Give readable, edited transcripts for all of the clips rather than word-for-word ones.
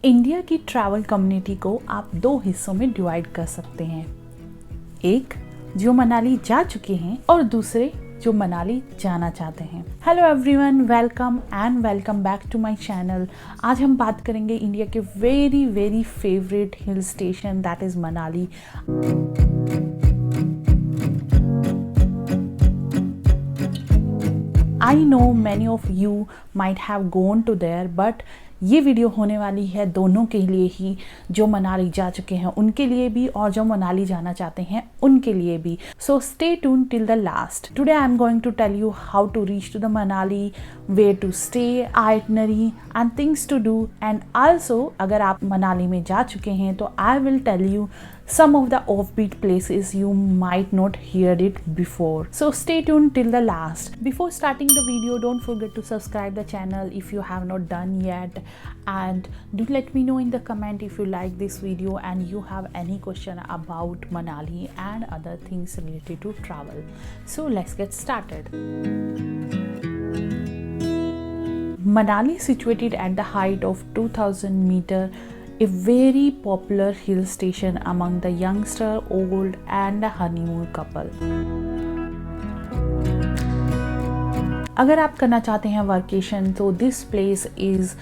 India की travel community को आप दो हिस्सों में डिवाइड कर सकते हैं। एक जो मनाली जा चुके हैं और दूसरे जो मनाली जाना चाहते हैं। Hello everyone, welcome back to my channel. आज हम बात करेंगे इंडिया के very favourite hill station that is Manali. I know many of you might have gone to there, but ये वीडियो होने वाली है दोनों के लिए ही, जो मनाली जा चुके हैं उनके लिए भी और जो मनाली जाना चाहते हैं उनके लिए भी। So stay tune till the last. Today I am going to tell you how to reach to the Manali, where to stay, itinerary and things to do. And also अगर आप मनाली में जा चुके हैं तो I will tell you some of the offbeat places you might not heard it before. So stay tuned till the last. Before starting the video, don't forget to subscribe the channel if you have not done yet, and do let me know in the comment if you like this video and you have any question about Manali and other things related to travel. So let's get started. Manali is situated at the height of 2000 meter, a very popular hill station among the youngster, old and the honeymoon couple. अगर आप करना चाहते हैं workation तो this place is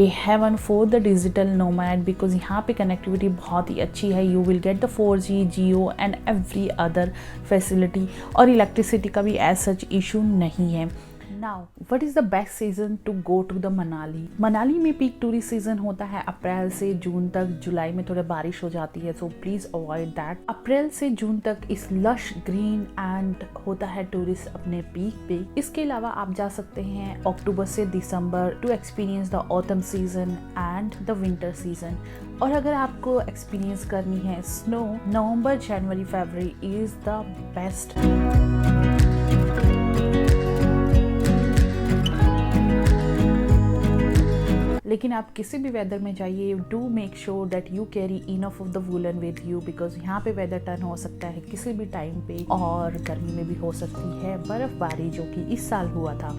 a heaven for the digital nomad, because यहाँ पे connectivity बहुत ही अच्छी है। You will get the 4G, Jio and every other facility, और इलेक्ट्रिसिटी का भी एज सच इशू नहीं है। Now, what is the best season to go to the Manali? Manali में पीक टूरिस्ट सीजन होता है अप्रैल से जून तक। जुलाई में थोड़ा बारिश हो जाती है, सो प्लीज अवॉइड दैट। अप्रैल से जून तक इस लश ग्रीन एंड होता है टूरिस्ट अपने पीक पे। इसके अलावा आप जा सकते हैं अक्टूबर से दिसंबर to experience the autumn season and the winter season. और अगर आपको एक्सपीरियंस करनी है snow, November, January, February is the best. लेकिन आप किसी भी वेदर में जाइए, do make sure that you carry enough of the woollen with you, because यहाँ पे वेदर टर्न हो सकता है किसी भी टाइम पे, और गर्मी में भी हो सकती है बर्फबारी, जो कि इस साल हुआ था।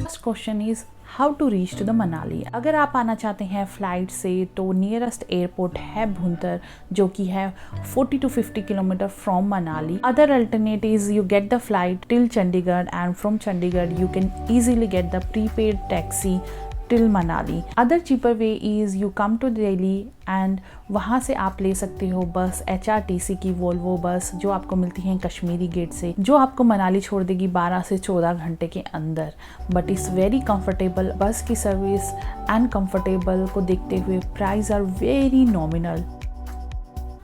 First question is how to reach to the Manali. अगर आप आना चाहते हैं फ्लाइट से तो नियरेस्ट एयरपोर्ट है भुंतर, जो कि है 40 to 50 kilometre from Manali. Other alternatives, you get the flight till Chandigarh and from Chandigarh you can easily get the prepaid taxi till Manali. Other cheaper way is you come to Delhi and वहाँ से आप ले सकते हो बस HRTC की Volvo bus, जो आपको मिलती है कश्मीरी गेट से, जो आपको मनाली छोड़ देगी 12 से 14 घंटे के अंदर। But it's very comfortable. Bus की सर्विस एंड कंफर्टेबल को देखते हुए price are very nominal.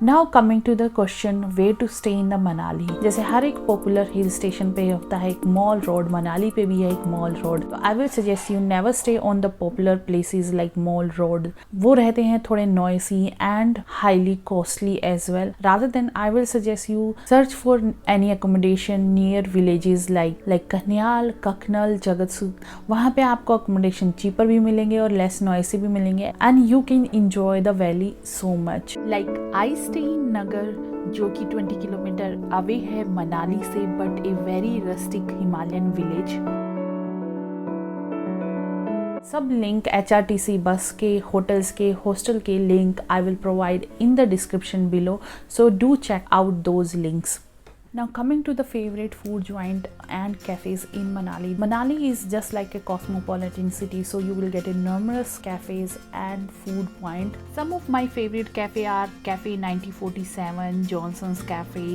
Now coming to the question where to stay in the Manali. जैसे हर एक पॉपुलर हिल स्टेशन पे होता है एक मॉल रोड, मनाली पे भी है एक mall road. I will suggest you never stay on the popular places like mall road. वो रहते हैं थोड़े noisy and highly costly as well. Rather than I will suggest you search for any accommodation near villages like Kanyal, Kaknal, Jagatsukh. वहाँ पे आपको accommodation cheaper भी मिलेंगे और लेस नॉइसी भी मिलेंगे, and you can enjoy the valley so much. Like I Naggar, जो कि 20 किलोमीटर अवे है मनाली से, but a very rustic Himalayan village. सब लिंक HRTC बस के, होटल्स के, हॉस्टल के link I will provide in the description below, so do check out those links. Now coming to the favorite food joint and cafes in Manali. Manali is just like a cosmopolitan city, so you will get a numerous cafes and food point. Some of my favorite cafe are Cafe 9047, Johnson's Cafe,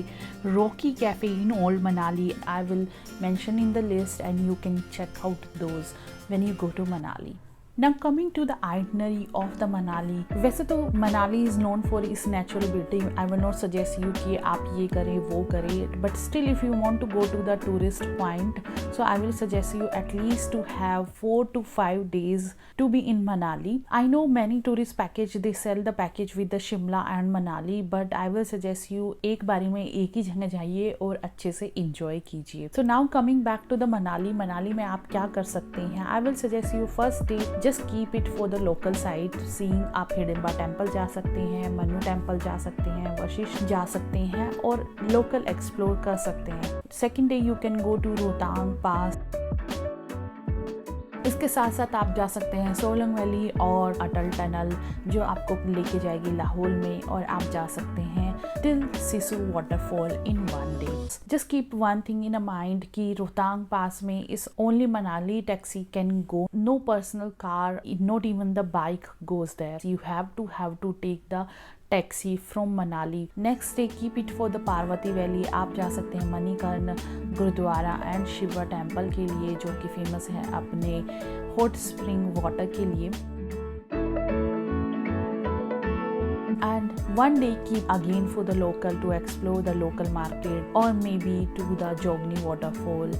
Rocky Cafe in Old Manali. I will mention in the list and you can check out those when you go to Manali. Now coming to the itinerary of the Manali. वैसे तो Manali is known for its natural beauty. I will not suggest you कि आप ये करें वो करें, but still if you want to go to the tourist point, so I will suggest you at least to have 4 to 5 days to be in Manali. I know many tourist package they sell the package with the Shimla and Manali, but I will suggest you एक बारी में एक ही जगह जाइए और अच्छे से enjoy कीजिए। So now coming back to the Manali. Manali में आप क्या कर सकते हैं? I will suggest you first day just keep it for the local site seeing. आप हिडिंबा टेम्पल जा सकते हैं, मन्नू टेम्पल जा सकते हैं, वशिष्ठ जा सकते हैं और लोकल एक्सप्लोर कर सकते हैं। Second day you can go to Rohtang Pass. इसके साथ साथ आप जा सकते हैं सोलंग वैली और अटल टनल जो आपको लेके जाएगी लाहौल में, और आप जा सकते हैं till Sissu waterfall in one day. Just keep one thing in a mind कि रोहतांग पास में इस only Manali taxi can go, no personal car, not even the bike goes there, you have to take the taxi from Manali. Next day keep it for the Parvati valley. आप जा सकते हैं Manikaran Gurudwara and Shiva temple के लिए जो कि फेमस है अपने हॉट स्प्रिंग वाटर के लिए। And one day keep again for the local to explore the local market or maybe to the Jogni waterfall.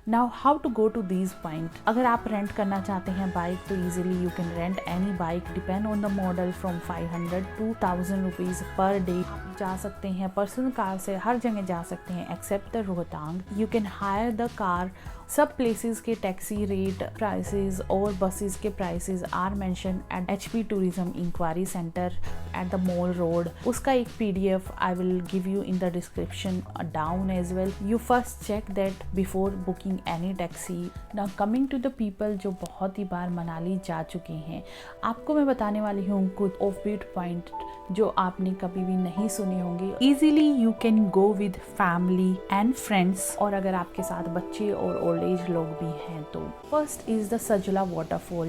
Now how to go to these point? अगर आप रेंट करना चाहते हैं bike तो easily you can rent any bike depend on the model from 500 to 1000 rupees per day. आप जा सकते हैं पर्सनल कार से हर जगह जा सकते हैं except the Rohtang. You can hire the car. सब प्लेसेस के टैक्सी रेट प्राइसेस और बसेस के prices are mention at HP tourism inquiry centre at the mall road. उसका एक PDF I will give you in the description down as well. You first check that before booking any taxi. Now coming to the people जो बहुत ही बार मनाली जा चुके हैं, आपको मैं बताने वाली हूँ कुछ ऑफ बीट पॉइंट जो आपने कभी भी नहीं सुने होंगे। Easily you can go with family and friends, और अगर आपके साथ बच्चे और ओल्ड एज लोग भी हैं तो। First is the Sajla waterfall.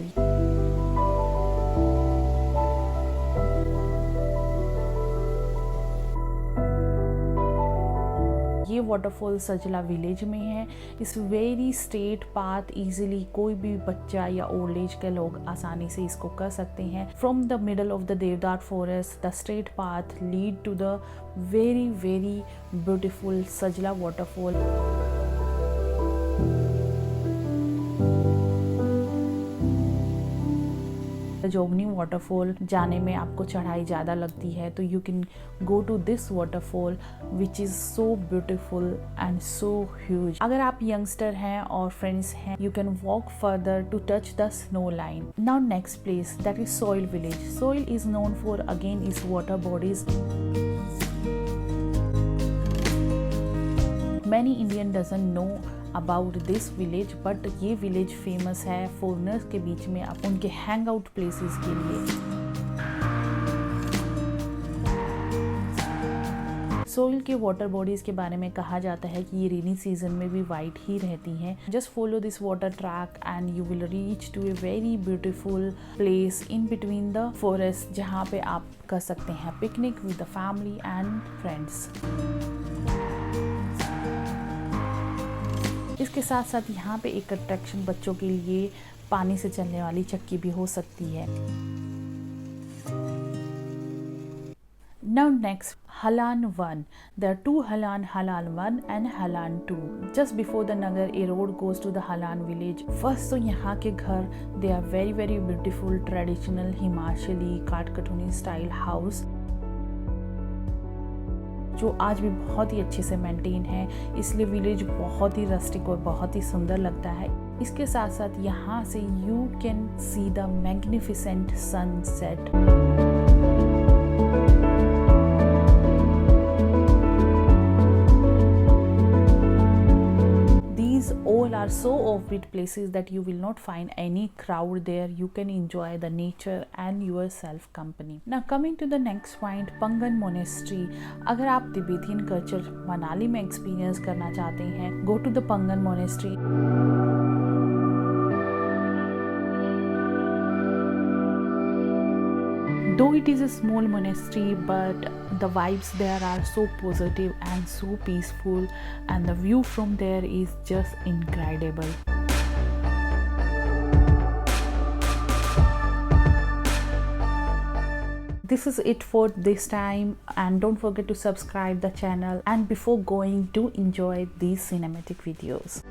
ये वाटरफॉल सजला विलेज में है। इस वेरी स्ट्रेट पाथ, इजीली कोई भी बच्चा या ओल्ड एज के लोग आसानी से इसको कर सकते हैं। From the middle of the deodar forest the straight path lead to the very beautiful Sajla waterfall. Jogini waterfall जाने में आपको चढ़ाई ज़्यादा लगती है तो you can go to this waterfall which is so beautiful and so huge. अगर आप यंगस्टर हैं और फ्रेंड्स हैं you can walk further to touch the snow line. Now next place that is Soil village. Soil is known for again is water bodies. Many Indian doesn't know about this village, but ये village famous है foreigners के बीच में उनके hang out places के लिए। Soil के water bodies के बारे में कहा जाता है कि ये रेनी सीजन में भी वाइट ही रहती हैं। Just follow this water track and you will reach to a very beautiful place in between the forest जहाँ पे आप कर सकते हैं picnic with the family and friends. इसके साथ साथ यहाँ पे एक अट्रैक्शन बच्चों के लिए पानी से चलने वाली चक्की भी हो सकती है। Now next, Halan 1. There are two Halan 1 and Halan 2. Just before the Nagar, a road goes to the Halan village. First तो यहाँ के घर they are very beautiful traditional Himachali काठकटुनी style house जो आज भी बहुत ही अच्छे से मेंटेन है, इसलिए विलेज बहुत ही रस्टिक और बहुत ही सुंदर लगता है। इसके साथ साथ यहाँ से you can see the magnificent sunset. These all are so offbeat places that you will not find any crowd there. You can enjoy the nature and yourself company. Now coming to the next point, Pangan Monastery. अगर आप Tibetan culture Manali में experience करना चाहते हैं, go to the Pangan Monastery. Though it is a small monastery, but the vibes there are so positive and so peaceful, and the view from there is just incredible. This is it for this time, and don't forget to subscribe the channel and before going to enjoy these cinematic videos.